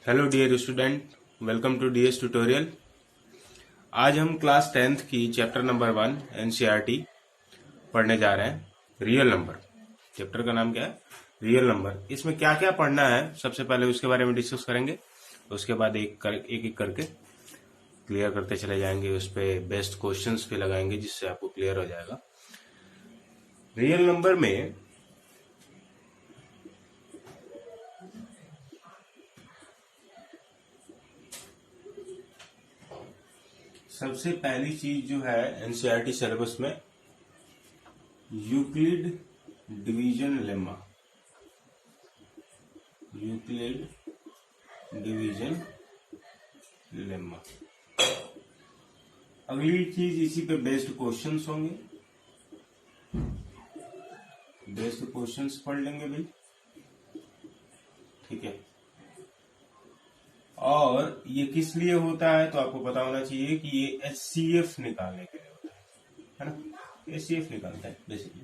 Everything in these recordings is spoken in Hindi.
Hello dear student, welcome to DS tutorial. आज हम क्लास 10th की चैप्टर नंबर 1 एनसीईआरटी पढ़ने जा रहे हैं। रियल नंबर चैप्टर का नाम क्या है? Real number. इसमें क्या क्या पढ़ना है सबसे पहले उसके बारे में डिस्कस करेंगे। उसके बाद एक एक करके क्लियर करते चले जाएंगे। उस पर बेस्ट क्वेश्चंस भी लगाएंगे जिससे आपको क्लियर हो जाएगा। रियल नंबर में सबसे पहली चीज जो है एनसीईआरटी सिलेबस में Euclid division lemma. Euclid division lemma. अगली चीज इसी पे बेस्ड क्वेश्चंस होंगे। बेस्ड क्वेश्चंस पढ़ लेंगे भाई, ठीक है। और ये किस लिए होता है तो आपको पता होना चाहिए कि ये एचसीएफ निकालने के लिए होता है ना। एचसीएफ निकालता है बेसिकली।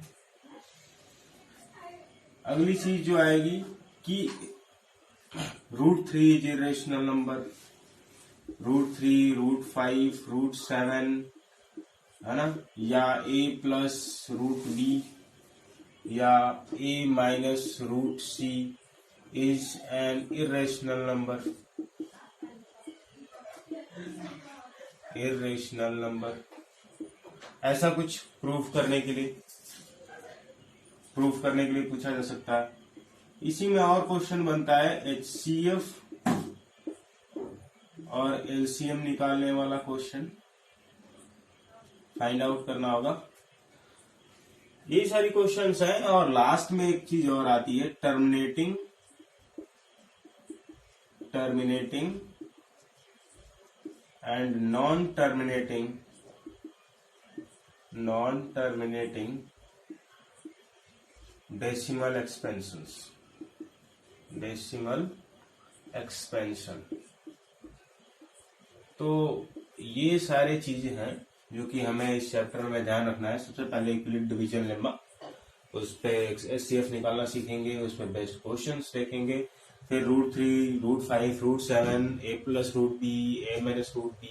अगली चीज जो आएगी कि √3 इज इरेशनल नंबर, √3, √5, √7 है ना, या a+√b या a-√c is an irrational number. Irrational number ऐसा कुछ प्रूफ करने के लिए पूछा जा सकता है। इसी में और क्वेश्चन बनता है एचसीएफ और एलसीएम निकालने वाला क्वेश्चन फाइंड आउट करना होगा। ये सारी क्वेश्चंस हैं। और लास्ट में एक चीज और आती है terminating and non terminating decimal expansion. तो ये सारे चीजें हैं जो कि हमें इस चैप्टर में ध्यान रखना है। सबसे पहले यूक्लिड डिवीजन लेमा, उस पे एचसीएफ निकालना सीखेंगे, उसमें बेस्ट क्वेश्चंस देखेंगे। फिर √3, √5, √7, a+√b, a-√b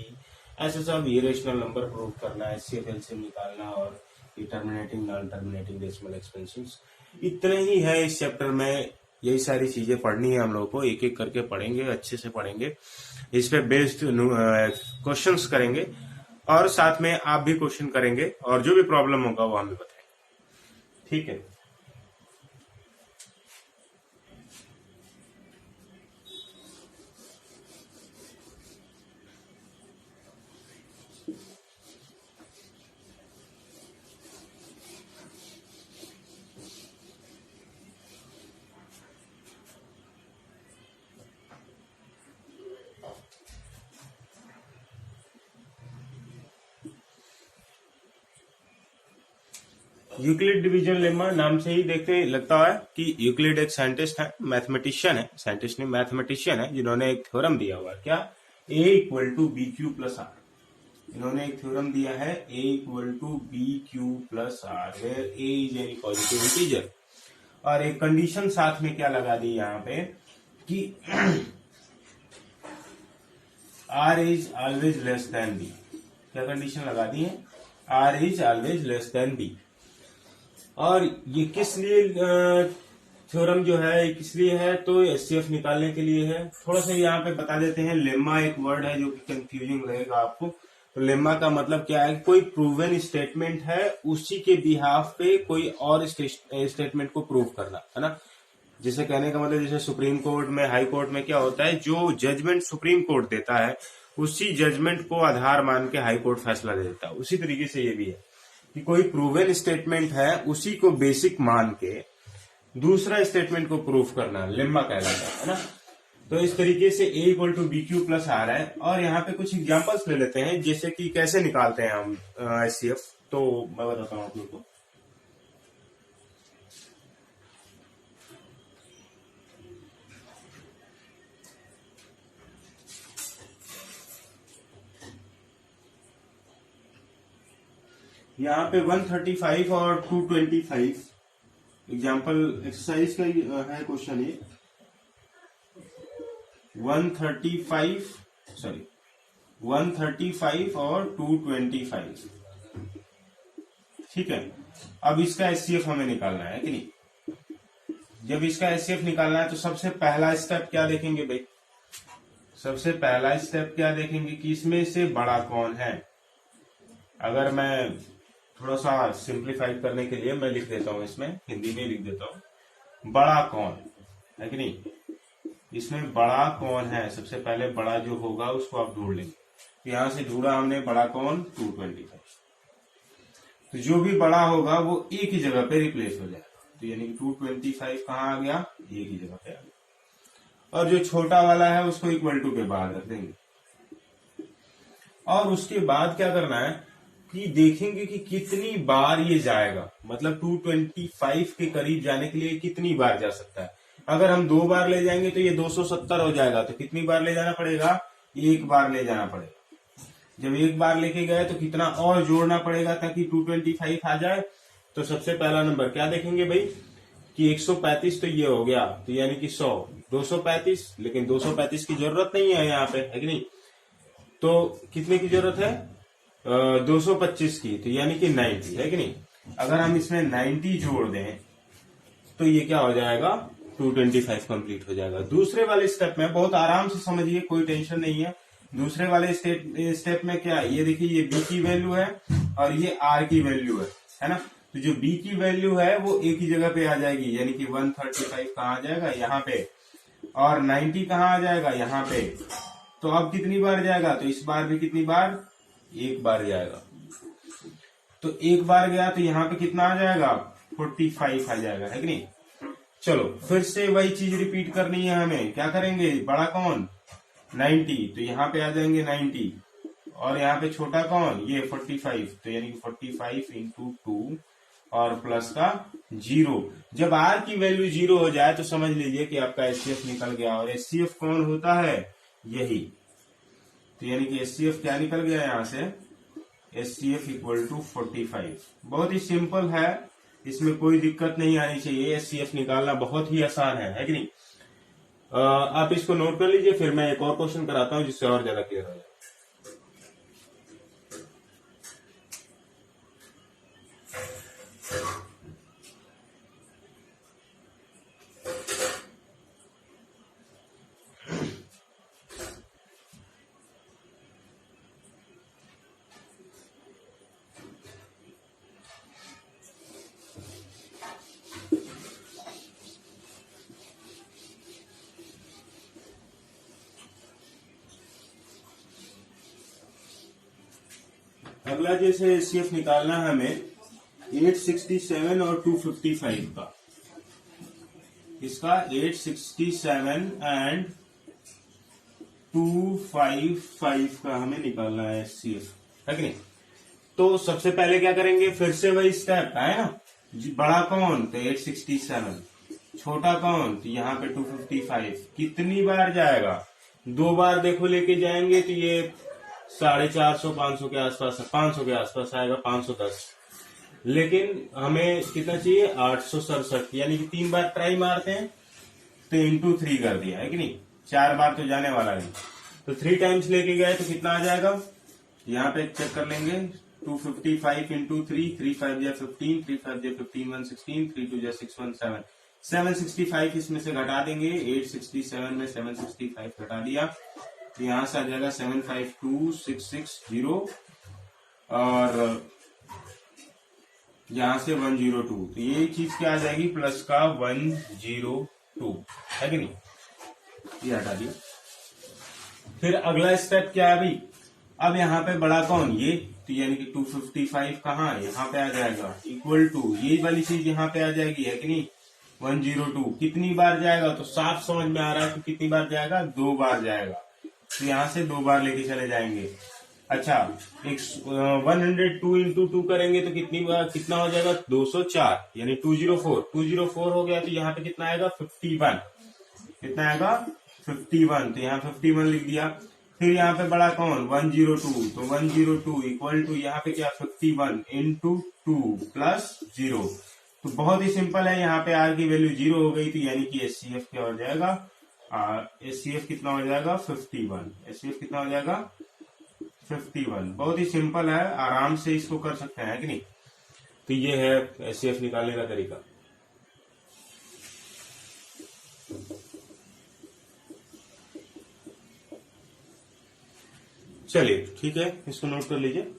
ऐसे सब इरेशनल नंबर प्रूव करना है, एचसीएफ एलसीएम निकालना और terminating non terminating decimal expansions. इतने ही है इस चैप्टर में। यही सारी चीजें पढ़नी है हम लोगों को, एक एक करके पढ़ेंगे, अच्छे से पढ़ेंगे। इस पे बेस्ड क्वेश्चंस करेंगे और साथ में आप भी क्वेश्चन करेंगे और जो भी प्रॉब्लम होगा वो हमें बताएंगे, ठीक है। यूक्लिड डिवीजन लेमा नाम से ही देखते लगता है कि यूक्लिड एक साइंटिस्ट है, मैथमेटिशियन है, साइंटिस्ट नहीं मैथमेटिशियन है, जिन्होंने एक थ्योरम दिया हुआ है। क्या? a=bq+r। इन्होंने एक थ्योरम दिया है a=bq+r, where a is any positive integer. और एक कंडीशन साथ में क्या लगा दी यहाँ पे कि r is always less than b। क्या कंडीशन लगा दी है? r is always less than b। और ये किस लिए थ्योरम जो है किस लिए है? तो एचसीएफ निकालने के लिए है। थोड़ा सा यहाँ पे बता देते हैं। लेमा एक वर्ड है जो कि कंफ्यूजिंग लगेगा आपको। तो लेमा का मतलब क्या है? कोई प्रूवन स्टेटमेंट है, उसी के बिहाफ पे कोई और स्टेटमेंट को प्रूव करना, है ना। जिसे कहने का मतलब जैसे सुप्रीम कोर्ट में, हाई कोर्ट में क्या होता है, जो जजमेंट सुप्रीम कोर्ट देता है उसी जजमेंट को आधार मान के हाई कोर्ट फैसला दे देता है। उसी तरीके से ये भी है कि कोई प्रूवन स्टेटमेंट है, उसी को बेसिक मान के दूसरा स्टेटमेंट को प्रूफ करना लेम्मा कहलाता है ना। तो इस तरीके से a=bq+r है। और यहाँ पे कुछ एग्जांपल्स ले लेते हैं, जैसे कि कैसे निकालते हैं हम एचसीएफ। तो मैं बताता हूँ आप लोग को। यहाँ पे 135 और 225 एग्जाम्पल एक्सरसाइज का है क्वेश्चन ये। 135 और 225। ठीक है, अब इसका एचसीएफ हमें निकालना है कि नहीं। जब इसका एचसीएफ निकालना है तो सबसे पहला स्टेप क्या देखेंगे भाई, सबसे पहला स्टेप क्या देखेंगे कि इसमें से बड़ा कौन है। अगर मैं थोड़ा सा सिंप्लीफाइड करने के लिए मैं लिख देता हूं, इसमें हिंदी में लिख देता हूं, बड़ा कौन है कि नहीं। इसमें बड़ा कौन है, सबसे पहले बड़ा जो होगा उसको आप ढूंढ लेंगे। तो यहां से ढूंढा हमने बड़ा कौन 225। तो जो भी बड़ा होगा वो एक ही जगह पे रिप्लेस हो जाएगा। तो यानी कि 225 कहाँ आ गया, एक ही जगह पे आ गया। और जो छोटा वाला है उसको इक्वल टू के बाहर रख देंगे। और उसके बाद क्या करना है कि देखेंगे कि कितनी बार ये जाएगा, मतलब 225 के करीब जाने के लिए कितनी बार जा सकता है। अगर हम 2 बार ले जाएंगे तो ये 270 हो जाएगा। तो कितनी बार ले जाना पड़ेगा, 1 बार ले जाना पड़ेगा। जब 1 बार लेके गए तो कितना और जोड़ना पड़ेगा ताकि 225 आ जाए। तो सबसे पहला नंबर क्या देखेंगे भाई कि 135 तो ये हो गया, तो यानी कि 100, 235, लेकिन 235 की जरूरत नहीं है यहाँ पे, है कि नहीं। तो कितने की जरूरत है, 225 की, तो यानी कि 90, है कि नहीं। अगर हम इसमें 90 जोड़ दें तो ये क्या हो जाएगा, 225 कंप्लीट हो जाएगा। दूसरे वाले स्टेप में बहुत आराम से समझिए, कोई टेंशन नहीं है। दूसरे वाले स्टेप में क्या है, ये देखिए ये बी की वैल्यू है और ये आर की वैल्यू है ना। तो जो बी की वैल्यू है वो एक ही जगह पे आ जाएगी, यानी कि 135 कहाँ आ जाएगा, यहाँ पे, और 90 कहाँ आ जाएगा, यहाँ पे। तो अब कितनी बार जाएगा, तो इस बार भी कितनी बार, 1 बार जाएगा। तो 1 बार गया तो यहाँ पे कितना आ जाएगा, 45 आ जाएगा, है कि नहीं। चलो फिर से वही चीज रिपीट करनी है हमें। क्या करेंगे, बड़ा कौन 90, तो यहाँ पे आ जाएंगे 90, और यहाँ पे छोटा कौन ये 45, तो यानी कि 45 इंटू 2 और प्लस का 0। जब आर की वैल्यू 0 हो जाए तो समझ लीजिए कि आपका एचसीएफ निकल गया। और एचसीएफ कौन होता है, यही। तो यानी कि एचसीएफ क्या निकल गया यहाँ से, एचसीएफ इक्वल टू 45। बहुत ही सिंपल है, इसमें कोई दिक्कत नहीं आनी चाहिए। एचसीएफ निकालना बहुत ही आसान है कि नहीं। आप इसको नोट कर लीजिए, फिर मैं एक और क्वेश्चन कराता हूं जिससे और ज्यादा क्लियर हो जाए। अगला जैसे एचसीएफ निकालना है हमें 867 और 255 का। इसका 867 एंड 255 का हमें निकालना है एचसीएफ, है कि नहीं। तो सबसे पहले क्या करेंगे, फिर से वही स्टेप है ना। बड़ा कौन, तो 867, छोटा कौन, तो यहाँ पे 255। कितनी बार जाएगा, 2 बार देखो लेके जाएंगे तो ये 450 500 के आसपास, 500 के आसपास आएगा, 510। लेकिन हमें कितना चाहिए, 867, यानी कि 3 बार ट्राई मारते हैं तो इंटू 3 कर दिया, है कि नहीं। 4 बार तो जाने वाला नहीं, तो 3 टाइम्स लेके गए तो कितना आ जाएगा, यहाँ पे चेक कर लेंगे। 255 इंटू 3, 3 5 जा 15, 3 5 जा 15, 116, 3 2 जा 6 1 7, 765 इसमें से घटा देंगे। 867 में 765 घटा दिया तो यहां से आ जाएगा 752660, और यहां से 102। तो ये चीज क्या आ जाएगी, प्लस का 102, है कि नहीं। ये हटा दिया। फिर अगला स्टेप क्या है भाई, अब यहाँ पे बड़ा कौन, ये, तो यानी कि 255 कहाँ, यहाँ पे आ जाएगा, इक्वल टू ये वाली चीज यहाँ पे आ जाएगी, है कि नहीं, 102। कितनी बार जाएगा, तो साफ समझ में आ रहा है कि कितनी बार जाएगा, 2 बार जाएगा। तो यहाँ से 2 बार लेके चले जाएंगे। अच्छा, 102 इंटू 2 करेंगे तो कितनी बार, कितना हो जाएगा, 204, यानी 204 हो गया। तो यहाँ पे कितना आएगा, 51। कितना आएगा, 51। तो यहाँ 51 लिख दिया। फिर यहाँ पे बड़ा कौन, 102, तो 102 इक्वल टू यहाँ पे क्या, 51 इंटू 2 प्लस 0। तो बहुत ही सिंपल है, यहाँ पे आर की वैल्यू 0 हो गई थी, यानी कि एचसीएफ क्या हो जाएगा, HCF कितना हो जाएगा 51। HCF कितना हो जाएगा 51। बहुत ही सिंपल है, आराम से इसको कर सकते हैं कि नहीं। तो ये है HCF निकालने का तरीका। चलिए ठीक है, इसको नोट कर लीजिए।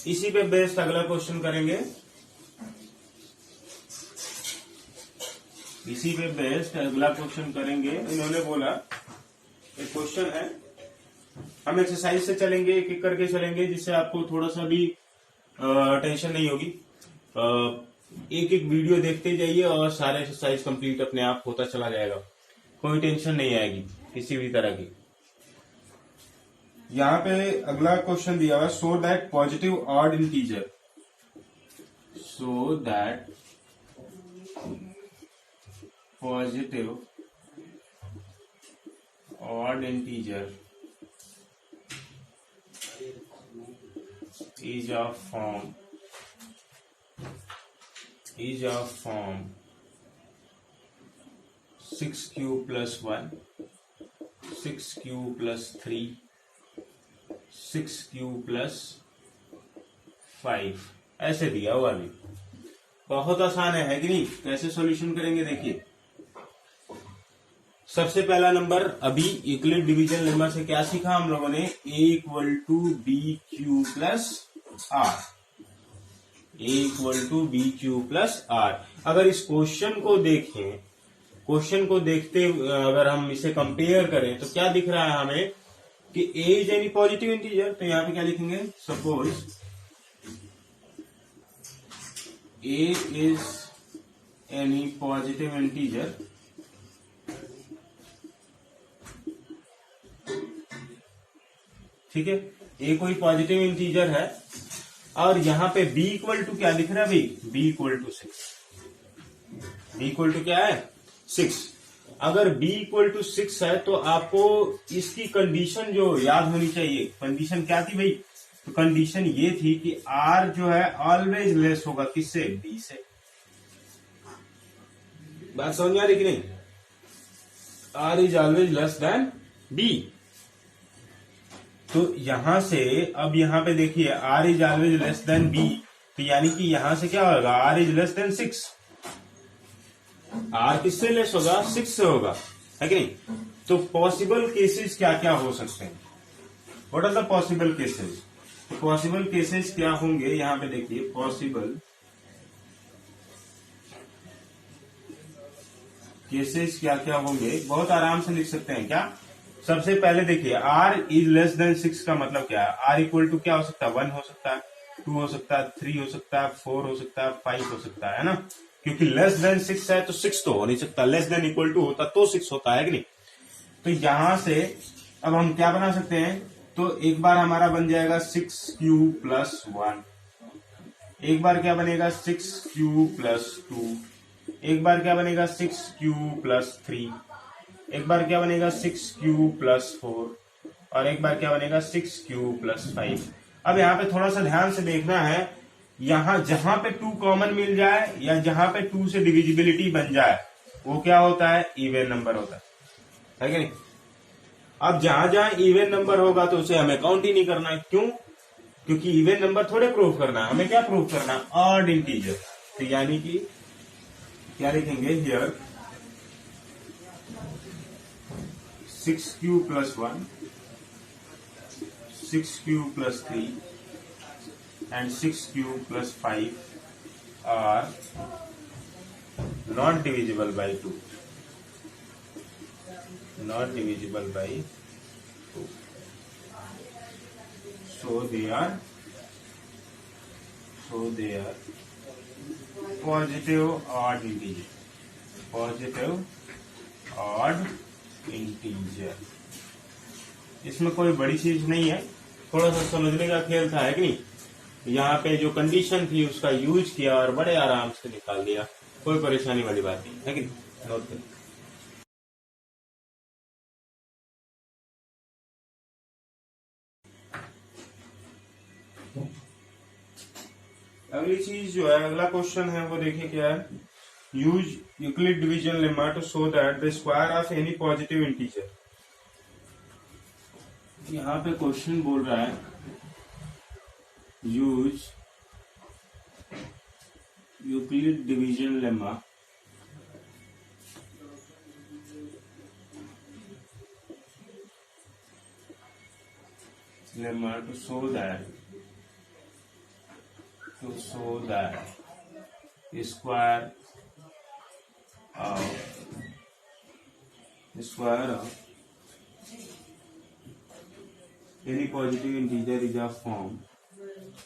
इसी पे बेस्ड अगला क्वेश्चन करेंगे। इसी पे बेस्ड अगला क्वेश्चन करेंगे। इन्होंने बोला एक क्वेश्चन है, हम एक्सरसाइज से चलेंगे, एक एक करके चलेंगे, जिससे आपको थोड़ा सा भी टेंशन नहीं होगी। एक एक वीडियो देखते जाइए और सारे एक्सरसाइज कंप्लीट अपने आप होता चला जाएगा, कोई टेंशन नहीं आएगी किसी भी तरह की। यहाँ पे अगला क्वेश्चन दिया हुआ, so that positive odd integer, so that positive odd integer is of form 6q plus 1, 6q plus 3, 6q plus 5, ऐसे दिया हुआ भी। बहुत आसान है कि नहीं। कैसे सॉल्यूशन करेंगे देखिए। सबसे पहला नंबर, अभी यूक्लिड डिवीजन लेमा से क्या सीखा हम लोगों ने, a equal to b q plus r, a equal to b q plus r. अगर इस क्वेश्चन को देखें, क्वेश्चन को देखते अगर हम इसे कंपेयर करें तो क्या दिख रहा है हमें कि a is any positive integer. तो यहां पे क्या लिखेंगे, suppose a is any positive integer, ठीक है, a कोई पॉजिटिव इंटीजर है, और यहां पे b इक्वल टू क्या लिख रहा है भाई, b equal to 6। b equal to क्या है 6। अगर b इक्वल टू 6 है तो आपको इसकी कंडीशन जो याद होनी चाहिए, कंडीशन क्या थी भाई, तो कंडीशन ये थी कि r जो है ऑलवेज लेस होगा किससे, b से। बात समझ में आ रही कि नहीं, r is always less than b। तो यहां से अब यहां पे देखिए r is always less than b, तो यानी कि यहां से क्या होगा, r is less than 6। r किससे लेस होगा, 6 से होगा, है कि नहीं। तो पॉसिबल केसेस क्या क्या हो सकते हैं, what are the possible cases. तो पॉसिबल केसेस क्या होंगे, यहां पे देखिए पॉसिबल केसेस क्या क्या होंगे, बहुत आराम से लिख सकते हैं। क्या, सबसे पहले देखिए r इज लेस देन 6 का मतलब क्या है, r इक्वल टू क्या हो सकता है, 1 हो सकता है, 2 हो सकता है, 3 हो सकता है, 4 हो सकता है, 5 हो सकता है ना, क्योंकि लेस देन 6 है तो 6 तो हो नहीं सकता, लेस देन इक्वल टू होता तो 6 होता है कि नहीं। तो यहां से अब हम क्या बना सकते हैं, तो एक बार हमारा बन जाएगा 6q प्लस 1, एक बार क्या बनेगा 6q प्लस 2, एक बार क्या बनेगा 6q प्लस 3, एक बार क्या बनेगा 6q प्लस 4, और एक बार क्या बनेगा 6q प्लस 5। अब यहाँ पे थोड़ा सा ध्यान से देखना है, यहां जहां पे 2 कॉमन मिल जाए या जहां पे 2 से डिविजिबिलिटी बन जाए वो क्या होता है, इवन नंबर होता है कि नहीं। अब जहां जहां इवन नंबर होगा तो उसे हमें काउंट ही नहीं करना है, क्यों, क्योंकि इवन नंबर थोड़े प्रूव करना है, हमें क्या प्रूव करना है, ऑड इंटीजर। तो यानी कि क्या लिखेंगे here, 6q plus 1, 6q plus 3 and 6q plus 5 are not divisible by 2, not divisible by 2, so they are positive odd integer, positive odd integer. इसमें कोई बड़ी चीज नहीं है, थोड़ा सा समझने का खेल था, है कि नहीं। यहाँ पे जो कंडीशन थी उसका यूज किया और बड़े आराम से निकाल दिया, कोई परेशानी वाली बात नहीं है कि नहीं। नोट करें। अगली चीज जो है, अगला क्वेश्चन है वो देखिए क्या है। Use Euclid division lemma to show that the square of any positive integer. यहाँ पे क्वेश्चन बोल रहा है use Euclid division lemma to show that square of any positive integer is of form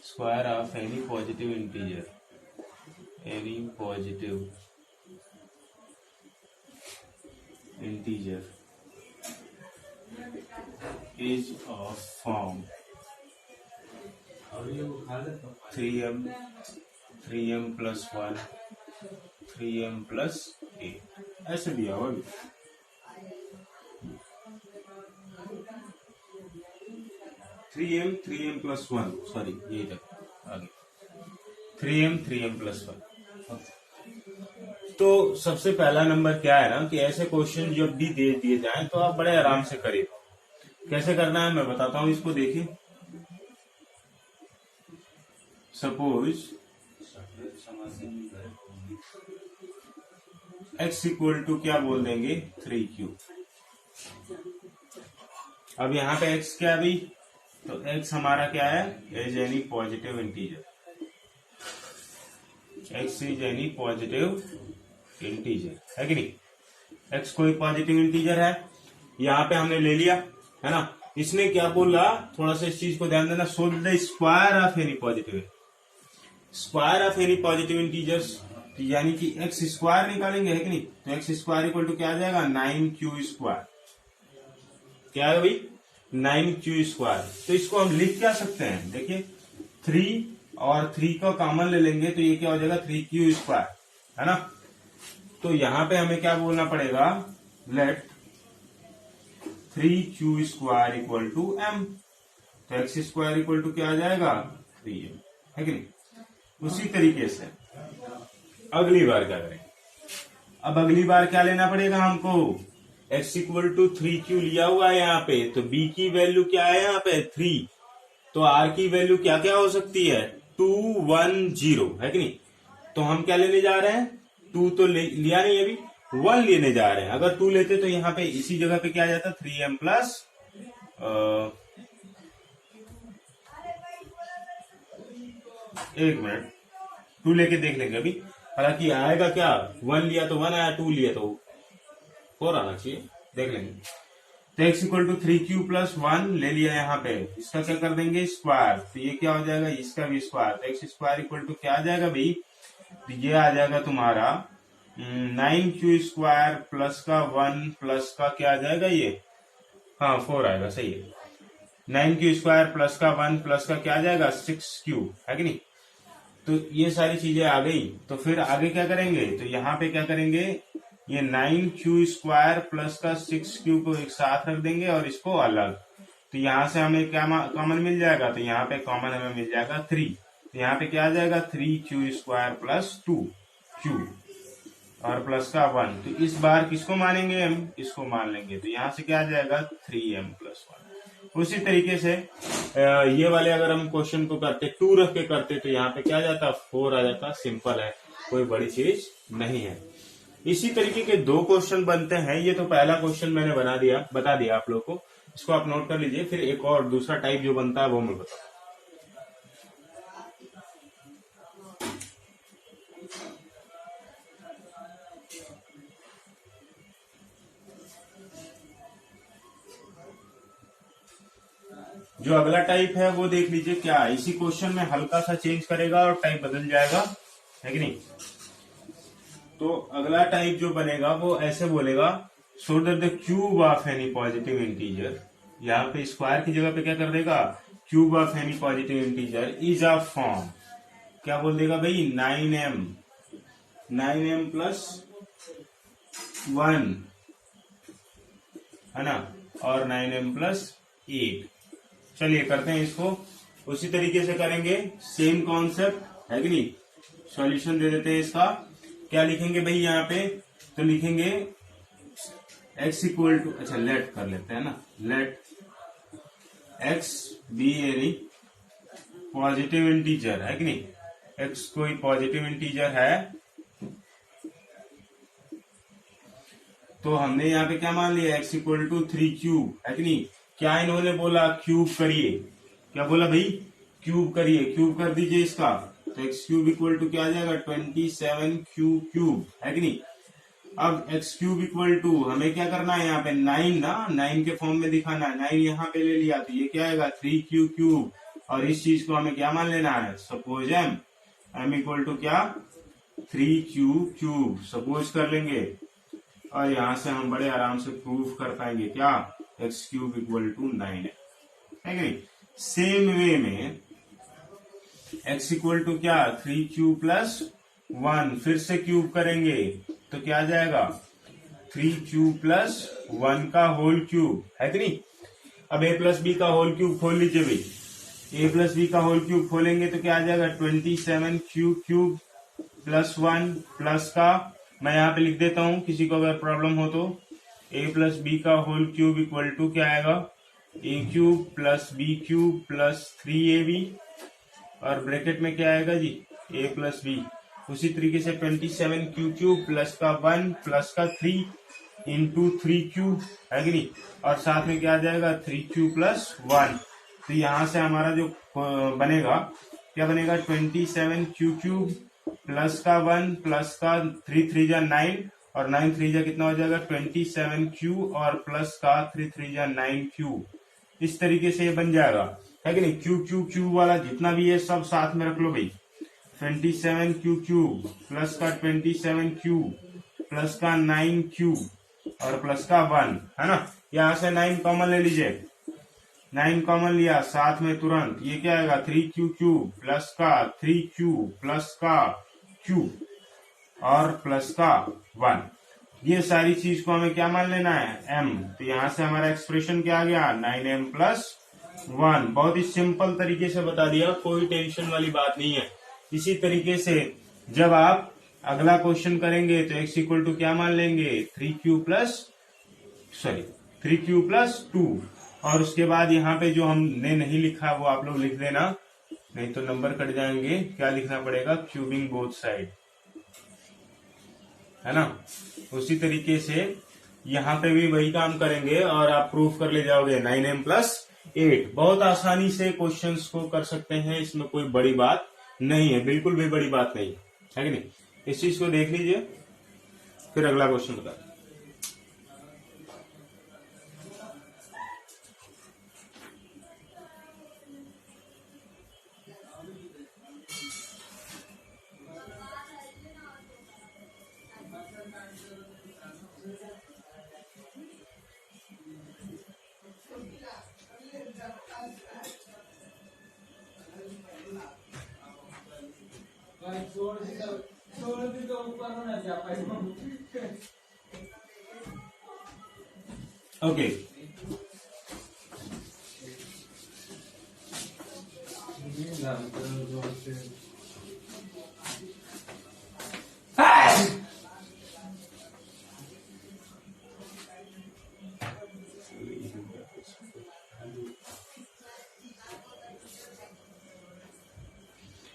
square of any positive integer is of form 3m plus 1 3m plus 8 ऐसे दिया हुआ। 3m plus 1 सॉरी ये तक आगे 3m plus 1। तो सबसे पहला नंबर क्या है ना कि ऐसे क्वेश्चन जब भी दे दिए जाएं तो आप बड़े आराम से करिए। कैसे करना है मैं बताता हूं, इसको देखिए। सपोज x इक्वल टू क्या बोल देंगे 3q। अब यहाँ पे x क्या है भाई, तो x हमारा क्या है, as any positive integer. x is any positive integer है कि नहीं। x कोई पॉजिटिव इंटीजर है, यहाँ पे हमने ले लिया है ना। इसने क्या बोला, थोड़ा सा इस चीज को ध्यान देना। So the square of any positive, square of any positive integers, यानी कि एक्स स्क्वायर निकालेंगे है कि नहीं। तो एक्स स्क्वायर इक्वल टू क्या आ जाएगा 9q स्क्वायर। क्या है भाई 9q स्क्वायर। तो इसको हम लिख क्या सकते हैं, देखिए 3 और 3 को कॉमन ले लेंगे तो ये क्या हो जाएगा 3q स्क्वायर है ना। तो यहां पे हमें क्या बोलना पड़ेगा, let 3q square equal to m। तो एक्स स्क्वायर इक्वल टू क्या आ जाएगा 3m है कि नहीं। उसी तरीके से अगली बार क्या करें, अब अगली बार क्या लेना पड़ेगा हमको, x इक्वल टू 3q लिया हुआ है यहाँ पे, तो b की वैल्यू क्या है यहाँ पे 3, तो r की वैल्यू क्या क्या हो सकती है 2 1 0 है कि नहीं। तो हम क्या लेने जा रहे हैं, 2 तो लिया नहीं अभी, 1 लेने जा रहे हैं। अगर 2 लेते तो यहाँ पे इसी जगह पे क्या आ जाता 3m प्लस एक मिनट 2 लेके देख लेंगे अभी। हालांकि आएगा क्या, 1 लिया तो 1 आया, 2 लिया तो 4 आना चाहिए, देख लेंगे। तो x equal to 3q plus 1 ले लिया यहाँ पे, इसका क्या कर देंगे स्क्वायर, तो ये क्या हो जाएगा इसका भी स्क्वायर। तो एक्स स्क्वायर इक्वल टू क्या आ जाएगा भाई, तो ये आ जाएगा तुम्हारा 9q स्क्वायर प्लस का 1 प्लस का क्या आ जाएगा ये, हाँ 4 आएगा, सही है। 9q स्क्वायर प्लस का 1 प्लस का क्या आ जाएगा 6q है कि नहीं। तो ये सारी चीजें आ गई। तो फिर आगे क्या करेंगे, तो यहाँ पे क्या करेंगे, ये 9q स्क्वायर प्लस का 6q को एक साथ रख देंगे और इसको अलग। तो यहाँ से हमें क्या कॉमन मिल जाएगा, तो यहाँ पे कॉमन हमें मिल जाएगा 3। तो यहाँ पे क्या आ जाएगा 3q स्क्वायर प्लस 2q और प्लस का 1। तो इस बार किसको मानेंगे हम, इसको मान लेंगे। तो यहाँ से क्या आ जाएगा 3m प्लस 1। उसी तरीके से ये वाले अगर हम क्वेश्चन को करते 2 रख के करते तो यहाँ पे क्या आ जाता 4 आ जाता। सिंपल है, कोई बड़ी चीज नहीं है। इसी तरीके के 2 क्वेश्चन बनते हैं। ये तो पहला क्वेश्चन मैंने बता दिया आप लोग को, इसको आप नोट कर लीजिए। फिर एक और दूसरा टाइप जो बनता है वो मैं बताऊँ। जो अगला टाइप है वो देख लीजिए क्या, इसी क्वेश्चन में हल्का सा चेंज करेगा और टाइप बदल जाएगा है कि नहीं। तो अगला टाइप जो बनेगा वो ऐसे बोलेगा, so that the cube of any positive integer, यहाँ पे स्क्वायर की जगह पे क्या कर देगा cube of any positive integer is of form, क्या बोल देगा भाई 9m प्लस 1 है ना, और 9m प्लस 8। चलिए करते हैं इसको, उसी तरीके से करेंगे सेम कॉन्सेप्ट। है कि नहीं। सॉल्यूशन दे देते हैं इसका। क्या लिखेंगे भाई यहाँ पे, तो लिखेंगे x इक्वल टू, अच्छा लेट कर लेते हैं ना, let x b any positive integer, है कि नहीं। x कोई पॉजिटिव इंटीजर है, तो हमने यहाँ पे क्या मान लिया, x इक्वल टू 3 क्यूब, है कि नहीं। क्या इन्होंने बोला, क्यूब करिए, क्या बोला भाई, क्यूब करिए, क्यूब कर दीजिए इसका, तो x क्यूब इक्वल टू क्या आ जाएगा 27 क्यूब क्यूब, है कि नहीं। अब x क्यूब इक्वल टू हमें क्या करना है यहाँ पे 9 ना, 9 के फॉर्म में दिखाना है, 9 यहाँ पे ले लिया तो ये क्या आएगा 3 क्यूब क्यूब, और इस चीज को हमें क्या मान लेना है, सपोज m इक्वल टू क्या 3 क्यूब क्यूब सपोज कर लेंगे, और यहां से हम बड़े आराम से प्रूफ कर पाएंगे क्या, एक्स क्यूब इक्वल टू 9 है कि नहीं। सेम वे में एक्स इक्वल टू क्या 3 क्यूब प्लस 1, फिर से क्यूब करेंगे तो क्या आ जाएगा 3 क्यूब प्लस 1 का होल क्यूब, है कि नहीं। अब a प्लस बी का होल क्यूब खोल लीजिए भाई, a प्लस बी का होल क्यूब खोलेंगे तो क्या आ जाएगा 27 क्यूब क्यूब प्लस 1 प्लस का, मैं यहाँ पे लिख देता हूँ किसी को अगर प्रॉब्लम हो तो, a प्लस बी का होल क्यूब इक्वल टू क्या आएगा a cube plus b cube plus 3ab, और ब्रैकेट में क्या आएगा जी a प्लस बी, उसी तरीके से 27 क्यू क्यूब प्लस का 1 प्लस का 3 इंटू 3 क्यूब, है कि नहीं, और साथ में क्या आ जाएगा 3 क्यूब प्लस 1, तो यहाँ से हमारा जो बनेगा क्या बनेगा 27 क्यू क्यूब प्लस का 1 प्लस का 3 3 जा 9, और 9 3 जा कितना हो जाएगा 27 क्यू, और प्लस का 3 3 जा 9 क्यू, इस तरीके से ये बन जाएगा, है कि नहीं। क्यू क्यू क्यू वाला जितना भी है सब साथ में रख लो भाई, 27 क्यू क्यूब प्लस का 27 क्यूब प्लस का 9 क्यूब और प्लस का 1, है ना। यहां से 9 कॉमन ले लीजिए, 9 कॉमन लिया, साथ में तुरंत ये क्या आएगा 3 क्यू क्यूब प्लस का 3 क्यूब प्लस का क्यूब और प्लस का 1, ये सारी चीज को हमें क्या मान लेना है m, तो यहां से हमारा एक्सप्रेशन क्या आ गया 9m प्लस 1। बहुत ही सिंपल तरीके से बता दिया, कोई टेंशन वाली बात नहीं है। इसी तरीके से जब आप अगला क्वेश्चन करेंगे तो x इक्वल टू क्या मान लेंगे 3q प्लस 2, और उसके बाद यहाँ पे जो हमने नहीं लिखा वो आप लोग लिख देना, नहीं तो नंबर कट जाएंगे। क्या लिखना पड़ेगा, क्यूबिंग बोथ साइड, है ना। उसी तरीके से यहाँ पे भी वही काम करेंगे और आप प्रूफ कर ले जाओगे 9m प्लस 8। बहुत आसानी से क्वेश्चंस को कर सकते हैं, इसमें कोई बड़ी बात नहीं है, बिल्कुल भी बड़ी बात नहीं है कि नहीं। इस चीज को देख लीजिए, फिर अगला क्वेश्चन बता। ओके,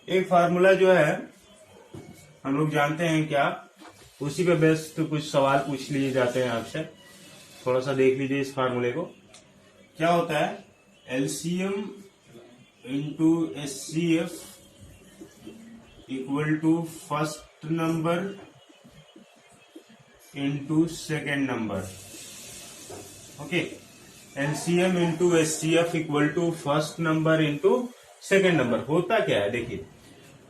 एक फार्मूला जो है हम लोग जानते हैं क्या, उसी पे बेस्ट तो कुछ सवाल पूछ लिए जाते हैं आपसे। थोड़ा सा देख लीजिए इस फार्मूले को। क्या होता है, LCM into HCF equal to first number into second number. Okay, LCM into HCF equal to first number into second number. होता क्या है देखिए,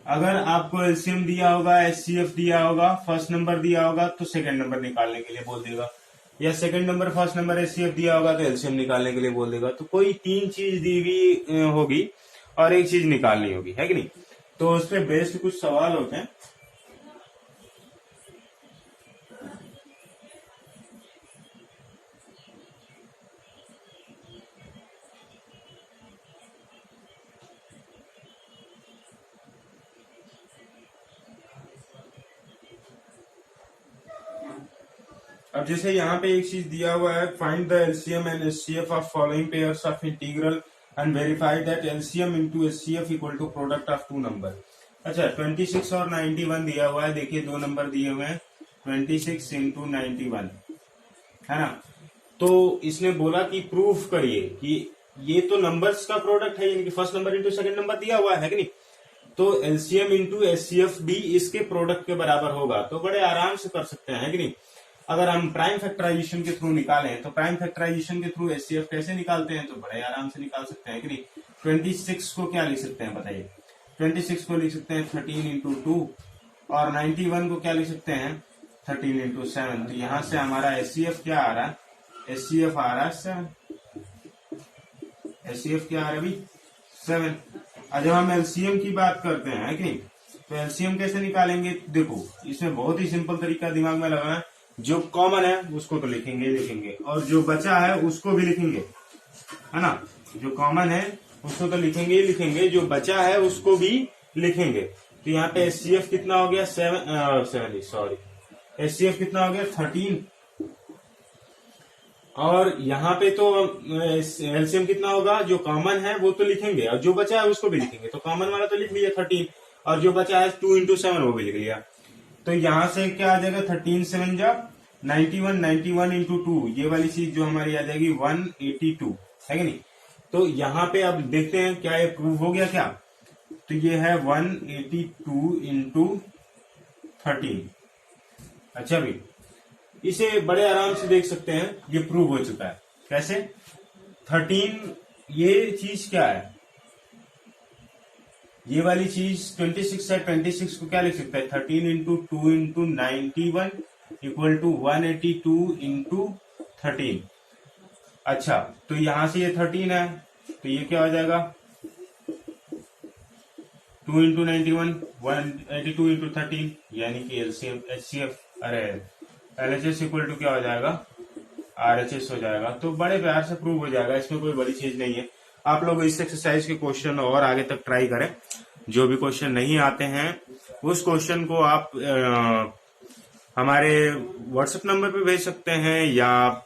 अगर आपको एलसीएम दिया होगा, एचसीएफ दिया होगा, फर्स्ट नंबर दिया होगा तो सेकंड नंबर निकालने के लिए बोल देगा, या second number first number HCF दिया होगा तो एलसीएम निकालने के लिए बोल देगा। तो कोई 3 चीज दी हुई होगी और एक चीज निकालनी होगी, है कि नहीं। तो उस पर बेस्ड कुछ सवाल होते हैं। अब जैसे यहाँ पे एक चीज दिया हुआ है, find the LCM and HCF of following pairs of integral and verify that LCM into HCF equal to product of two number. अच्छा, 26 और 91 दिया हुआ है। देखिए दो नंबर दिए हुए हैं, 26 इंटू 91, है ना। तो इसने बोला कि प्रूफ करिए कि ये तो नंबर्स का प्रोडक्ट है, यानी कि first number into second number दिया हुआ है कि नहीं, तो एलसीएम इंटू एचसीएफ भी इसके प्रोडक्ट के बराबर होगा। तो बड़े आराम से कर सकते हैं, है कि नहीं। अगर हम प्राइम फैक्टराइजेशन के थ्रू निकालें तो प्राइम फैक्टराइजेशन के थ्रू एचसीएफ कैसे निकालते हैं, तो बड़े आराम से निकाल सकते हैं कि नहीं। 26 को क्या लिख सकते हैं बताइए, 26 को लिख सकते हैं 13 इंटू 2, और 91 को क्या लिख सकते हैं 13 इंटू 7। तो यहां से हमारा एचसीएफ क्या आ रहा है, एचसीएफ आ रहा है 7। एचसीएफ क्या आ रहा है अभी 7। और जब हम एलसीएम की बात करते हैं कि नहीं, तो एलसीएम कैसे निकालेंगे, देखो इसमें बहुत ही सिंपल तरीका दिमाग में लगाना है। जो कॉमन है उसको तो लिखेंगे, और जो बचा है उसको भी लिखेंगे, है ना। जो कॉमन है उसको तो लिखेंगे, जो बचा है उसको भी लिखेंगे। तो यहाँ पे एचसीएफ कितना हो गया एचसीएफ कितना हो गया 13, और यहाँ पे तो एलसीएम कितना होगा, जो कॉमन है वो तो लिखेंगे और जो बचा है उसको भी लिखेंगे। तो कॉमन वाला तो लिख लिया 13, और जो बचा है 2 इंटू 7 वो भी लिख लिया। तो यहां से क्या आ जाएगा 13 7 जा 91, 91 इंटू 2, ये वाली चीज जो हमारी आ जाएगी 182, है कि नहीं। तो यहाँ पे अब देखते हैं क्या ये प्रूव हो गया क्या। तो ये है 182 इंटू 13। अच्छा भाई, इसे बड़े आराम से देख सकते हैं, ये प्रूव हो चुका है। कैसे 13, ये चीज क्या है, ये वाली चीज 26 है, 26 को क्या लिख सकते हैं 13 into 2 into 91 equal to 182 into 13। अच्छा, तो यहां से ये 13 है, तो ये क्या हो जाएगा 2 इंटू 91 182 इंटू 13, यानी कि एलसीएम एचसीएफ अरे एलएचएस इक्वल टू क्या हो जाएगा आरएचएस हो जाएगा। तो बड़े प्यार से प्रूव हो जाएगा, इसमें कोई बड़ी चीज नहीं है। आप लोग इस एक्सरसाइज के क्वेश्चन और आगे तक ट्राई करें। जो भी क्वेश्चन नहीं आते हैं उस क्वेश्चन को आप हमारे व्हाट्सएप नंबर पे भेज सकते हैं, या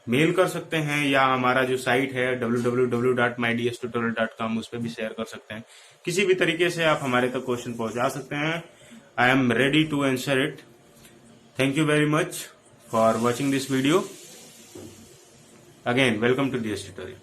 मेल कर सकते हैं, या हमारा जो साइट है www.mydstutorial.com उस पर भी शेयर कर सकते हैं। किसी भी तरीके से आप हमारे तक क्वेश्चन पहुंचा सकते हैं। I am ready to answer it. Thank you very much for watching this video. Again, welcome to DS Tutorial.